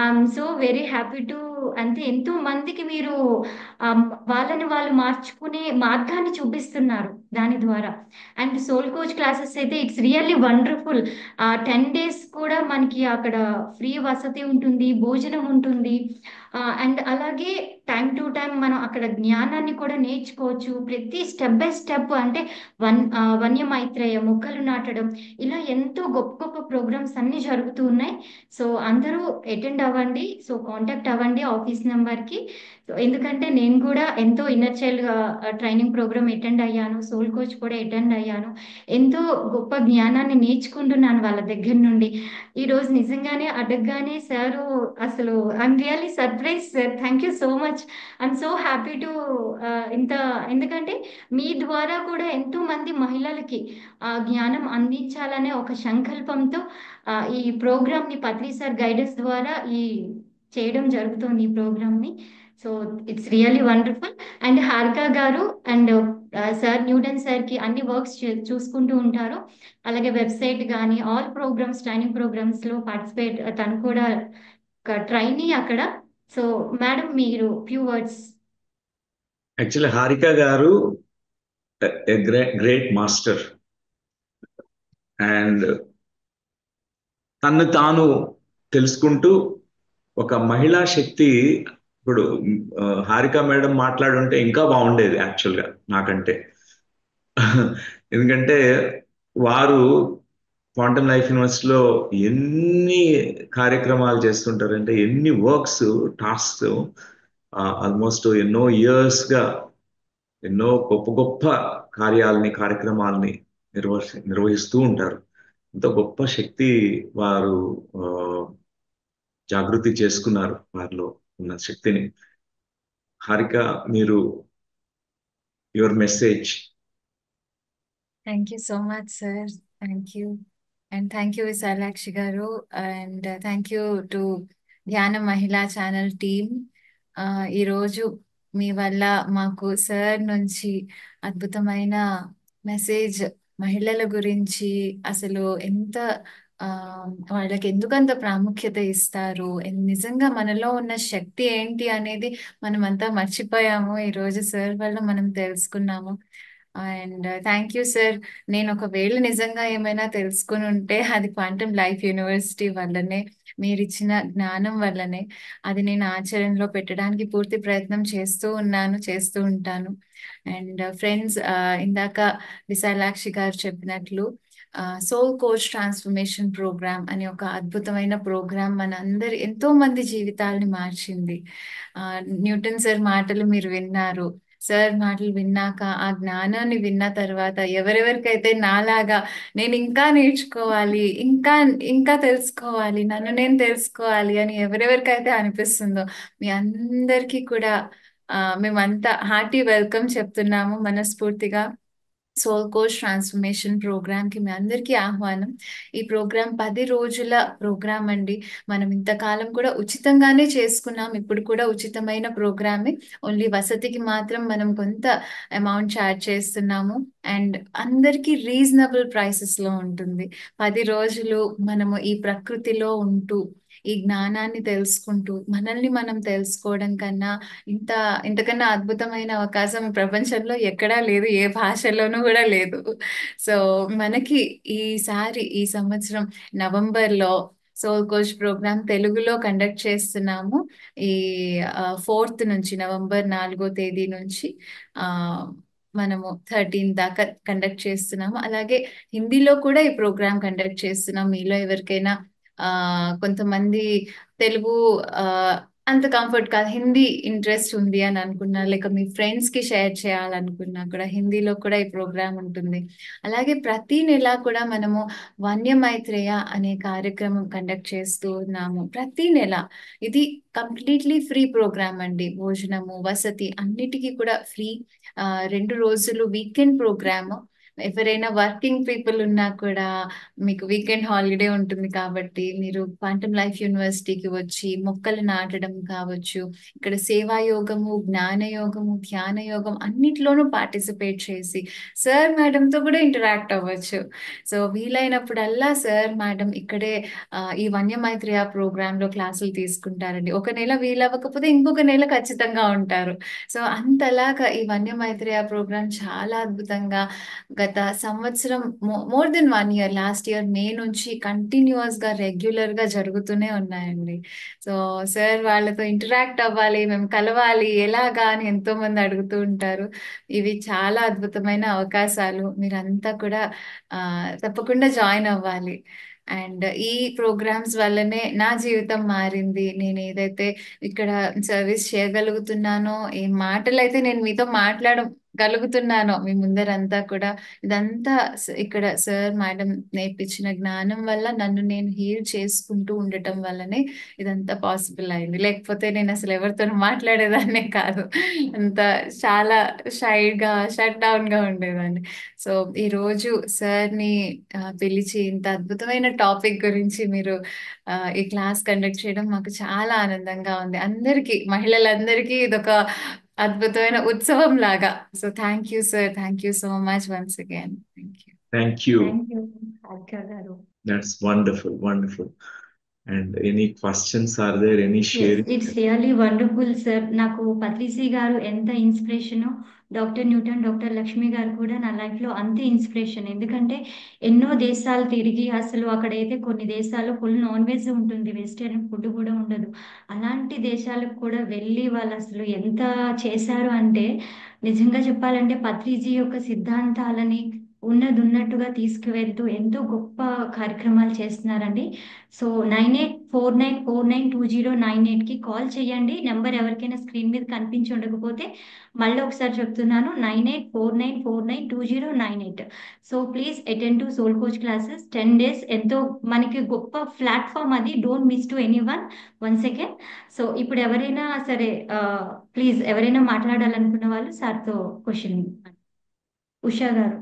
I'm so very happy to అంటే ఎంతో మందికి మీరు ఆమ్, వాళ్ళని వాళ్ళు మార్చుకునే మార్గాన్ని చూపిస్తున్నారు దాని ద్వారా. అండ్ సోల్ కోచ్ క్లాసెస్ అయితే ఇట్స్ రియల్లీ వండర్ఫుల్. 10 days కూడా మనకి అక్కడ ఫ్రీ వసతి ఉంటుంది, భోజనం ఉంటుంది. అండ్ అలాగే టైం టు టైం మనం అక్కడ జ్ఞానాన్ని కూడా నేర్చుకోవచ్చు. ప్రతి స్టెప్ బై స్టెప్ అంటే వన్య మైత్రేయ మొక్కలు నాటడం, ఇలా ఎంతో గొప్ప గొప్ప ప్రోగ్రామ్స్ అన్ని జరుగుతూ ఉన్నాయి. సో అందరూ అటెండ్ అవ్వండి. సో కాంటాక్ట్ అవ్వండి ఆఫీస్ నెంబర్కి. సో ఎందుకంటే నేను కూడా ఎంతో inner child training program attend అయ్యాను, సోల్ కోచ్ కూడా అటెండ్ అయ్యాను. ఎంతో గొప్ప జ్ఞానాన్ని నేర్చుకుంటున్నాను వాళ్ళ దగ్గర నుండి. ఈ రోజు నిజంగానే అడగగానే సారు అసలు I'm really surprise sir. Thank you so much. I'm so happy to ఇంత, ఎందుకంటే మీ ద్వారా కూడా ఎంతో మంది మహిళలకి జ్ఞానం అందించాలనే ఒక సంకల్పంతో ఈ ప్రోగ్రామ్ ని పత్రి సార్ గైడెన్స్ ద్వారా చేయడం జరుగుతుంది ఈ ప్రోగ్రామ్ ని. So it's really wonderful. And Harika గారు అండ్ సార్ న్యూటన్ సార్ కి అన్ని వర్క్స్ చూసుకుంటూ ఉంటారు. అలాగే వెబ్సైట్ కానీ ఆల్ ప్రోగ్రామ్స్ ట్రైనింగ్ ప్రోగ్రామ్స్ లో పార్టిసిపేట్, తను కూడా ట్రైనీ అక్కడ. సో మేడం మీరు ఫ్యూ వర్డ్స్. యాక్చువల్లీ హారిక గారు గ్రేట్ మాస్టర్. అండ్ తన్ను తాను తెలుసుకుంటూ ఒక మహిళా శక్తి. ఇప్పుడు హారిక మేడం మాట్లాడుంటే ఇంకా బాగుండేది యాక్చువల్గా నాకంటే. ఎందుకంటే వారు క్వాంటమ్ లైఫ్ యూనివర్సిటీలో ఎన్ని కార్యక్రమాలు చేస్తుంటారంటే, ఎన్ని వర్క్స్, టాస్క్స్, ఆల్మోస్ట్ ఎన్నో ఇయర్స్గా ఎన్నో గొప్ప గొప్ప కార్యక్రమాలని నిర్వహిస్తూ ఉంటారు. ఇంత గొప్ప శక్తి వారు ఆ, జాగృతి చేసుకున్నారు వారిలో ఉన్న శక్తిని. హారిక, మీరు your message. Thank you so much, sir. Thank you. And thank you, Visalakshi Garu. And thank you to ధ్యాన మహిళా ఛానల్ టీమ్. ఈరోజు మీ వల్ల మాకు సార్ నుంచి అద్భుతమైన మెసేజ్, మహిళల గురించి అసలు ఎంత ఆ, వాళ్ళకి ఎందుకంత ప్రాముఖ్యత ఇస్తారు, నిజంగా మనలో ఉన్న శక్తి ఏంటి అనేది మనమంతా మర్చిపోయాము. ఈరోజు సార్ వల్ల మనం తెలుసుకున్నాము. And thank you sir. నేను ఒకవేళ నిజంగా ఏమైనా తెలుసుకుని ఉంటే అది క్వాంటమ్ లైఫ్ యూనివర్సిటీ వల్లనే, మీరు ఇచ్చిన జ్ఞానం వల్లనే. అది నేను ఆచరణలో పెట్టడానికి పూర్తి ప్రయత్నం చేస్తూ ఉన్నాను, చేస్తూ ఉంటాను. అండ్ ఫ్రెండ్స్, ఇందాక విశాలాక్షి గారు చెప్పినట్లు సోల్ కోచ్ ట్రాన్స్ఫర్మేషన్ ప్రోగ్రామ్ అనే ఒక అద్భుతమైన ప్రోగ్రామ్ మన అందరి ఎంతో మంది జీవితాలని మార్చింది. న్యూటన్ సార్ మాటలు మీరు విన్నారు. సార్ మాటలు విన్నాక, ఆ జ్ఞానాన్ని విన్న తర్వాత ఎవరెవరికైతే నాలాగా నేను ఇంకా నేర్చుకోవాలి, ఇంకా ఇంకా తెలుసుకోవాలి, నన్ను నేను తెలుసుకోవాలి అని ఎవరెవరికైతే అనిపిస్తుందో మీ అందరికీ కూడా మేమంతా హార్టీ వెల్కమ్ చెప్తున్నాము మనస్ఫూర్తిగా. సోల్ కోచ్ ట్రాన్స్ఫర్మేషన్ ప్రోగ్రామ్ కి మీ అందరికీ ఆహ్వానం. ఈ ప్రోగ్రామ్ 10 రోజుల ప్రోగ్రామ్ అండి. మనం ఇంతకాలం కూడా ఉచితంగానే చేసుకున్నాం, ఇప్పుడు కూడా ఉచితమైన ప్రోగ్రామే. ఓన్లీ వసతికి మాత్రం మనం కొంత అమౌంట్ ఛార్జ్ చేస్తున్నాము. అండ్ అందరికీ రీజనబుల్ ప్రైసెస్ లో ఉంటుంది. 10 రోజులు మనము ఈ ప్రకృతిలో ఉంటూ ఈ జ్ఞానాన్ని తెలుసుకుంటూ మనల్ని మనం తెలుసుకోవడం కన్నా ఇంత ఇంతకన్నా అద్భుతమైన అవకాశం ఈ ప్రపంచంలో ఎక్కడా లేదు, ఏ భాషలోనూ కూడా లేదు. సో మనకి ఈ సంవత్సరం నవంబర్లో సోల్ కోచ్ ప్రోగ్రామ్ తెలుగులో కండక్ట్ చేస్తున్నాము. ఈ 4th నుంచి, నవంబర్ 4వ తేదీ నుంచి ఆ మనము 13 దాకా కండక్ట్ చేస్తున్నాము. అలాగే హిందీలో కూడా ఈ ప్రోగ్రామ్ కండక్ట్ చేస్తున్నాం. మీలో ఎవరికైనా కొంతమంది తెలుగు ఆ, అంత కంఫర్ట్ కాదు, హిందీ ఇంట్రెస్ట్ ఉంది అని అనుకున్నా, లేక మీ ఫ్రెండ్స్ కి షేర్ చేయాలనుకున్నా కూడా హిందీలో కూడా ఈ ప్రోగ్రామ్ ఉంటుంది. అలాగే ప్రతి నెల కూడా మనము వన్య మైత్రేయ అనే కార్యక్రమం కండక్ట్ చేస్తూ ఉన్నాము. ప్రతి నెల ఇది కంప్లీట్లీ ఫ్రీ ప్రోగ్రామ్ అండి. భోజనము, వసతి అన్నిటికీ కూడా ఫ్రీ. 2 రోజులు వీకెండ్ ప్రోగ్రామ్. ఎవరైనా వర్కింగ్ పీపుల్ ఉన్నా కూడా మీకు వీకెండ్ హాలిడే ఉంటుంది కాబట్టి మీరు క్వాంటమ్ లైఫ్ యూనివర్సిటీకి వచ్చి మొక్కలు నాటడం కావచ్చు, ఇక్కడ సేవా యోగము, జ్ఞాన యోగము, ధ్యాన యోగం అన్నిట్లోనూ పార్టిసిపేట్ చేసి సార్ మేడంతో కూడా ఇంటరాక్ట్ అవ్వచ్చు. సో వీలైనప్పుడల్లా సార్ మేడం ఇక్కడే ఈ వన్య మైత్రేయ ప్రోగ్రామ్ లో క్లాసులు తీసుకుంటారండి. ఒక నెల వీలవ్వకపోతే ఇంకొక నెల ఖచ్చితంగా ఉంటారు. సో అంతలాగా ఈ వన్య మైత్రేయ ప్రోగ్రామ్ చాలా అద్భుతంగా గత సంవత్సరం more than 1 year, last year May నుంచి కంటిన్యూస్ గా రెగ్యులర్ గా జరుగుతూనే ఉన్నాయండి. సో సార్ వాళ్ళతో ఇంటరాక్ట్ అవ్వాలి, మేము కలవాలి ఎలాగా అని ఎంతో మంది అడుగుతూ ఉంటారు. ఇవి చాలా అద్భుతమైన అవకాశాలు. మీరంతా కూడా తప్పకుండా జాయిన్ అవ్వాలి. అండ్ ఈ ప్రోగ్రామ్స్ వల్లనే నా జీవితం మారింది. నేను ఏదైతే ఇక్కడ సర్వీస్ చేయగలుగుతున్నానో, ఏ మాటలైతే నేను మీతో మాట్లాడగలుగుతున్నానో మీ ముందరంతా కూడా, ఇదంతా ఇక్కడ సార్ మేడం నేర్పించిన జ్ఞానం వల్ల నన్ను నేను హీల్ చేసుకుంటూ ఉండటం వల్లనే ఇదంతా పాసిబుల్ అయింది. లేకపోతే నేను అసలు ఎవరితో మాట్లాడేదాన్నే కాదు. అంత చాలా షైగా షట్ డౌన్ గా ఉండేదాన్ని. సో ఈ రోజు సార్ని పిలిచి ఇంత అద్భుతమైన టాపిక్ గురించి మీరు ఈ క్లాస్ కండక్ట్ చేయడం మాకు చాలా ఆనందంగా ఉంది. అందరికీ, మహిళలందరికీ ఇదొక అద్భుతమైన ఉత్సవం లాగా. So thank you sir, thank you so much once again. Thank you. Thank you. Thank you Harika గారు. That's wonderful, wonderful. And any questions are there? Any Yes, sharing? it's really wonderful, sir. నాకు పత్రిసి గారు ఎంత inspiration, doctor Newton, doctor Lakshmi గారు కూడా నా life లో అంతే inspiration. ఎందుకంటే ఎన్నో దేశాలు తిరిగి, అసలు అక్కడైతే కొన్ని దేశాలు ఫుల్ నాన్ వెజ్ ఉంటుంది, వెజిటేరియన్ ఫుడ్ కూడా ఉండదు. అలాంటి దేశాలకు కూడా వెళ్ళి వాళ్ళు అసలు ఎంత చేశారు అంటే, నిజంగా చెప్పాలంటే పత్రిజీ యొక్క సిద్ధాంతాలని ఉన్నది ఉన్నట్టుగా తీసుకువెళ్తూ ఎంతో గొప్ప కార్యక్రమాలు చేస్తున్నారండి. సో 9849492098కి కాల్ చేయండి. నెంబర్ ఎవరికైనా స్క్రీన్ మీద కనిపించి ఉండకపోతే మళ్ళీ ఒకసారి చెప్తున్నాను, 9849492098. So please attend to soul coach classes. 10 days ఎంతో మనకి గొప్ప ప్లాట్ఫామ్ అది. Don't miss to any one second. So ఇప్పుడు ఎవరైనా సరే ప్లీజ్ ఎవరైనా మాట్లాడాలనుకున్న వాళ్ళు సార్తో క్వశ్చన్. ఉషా గారు.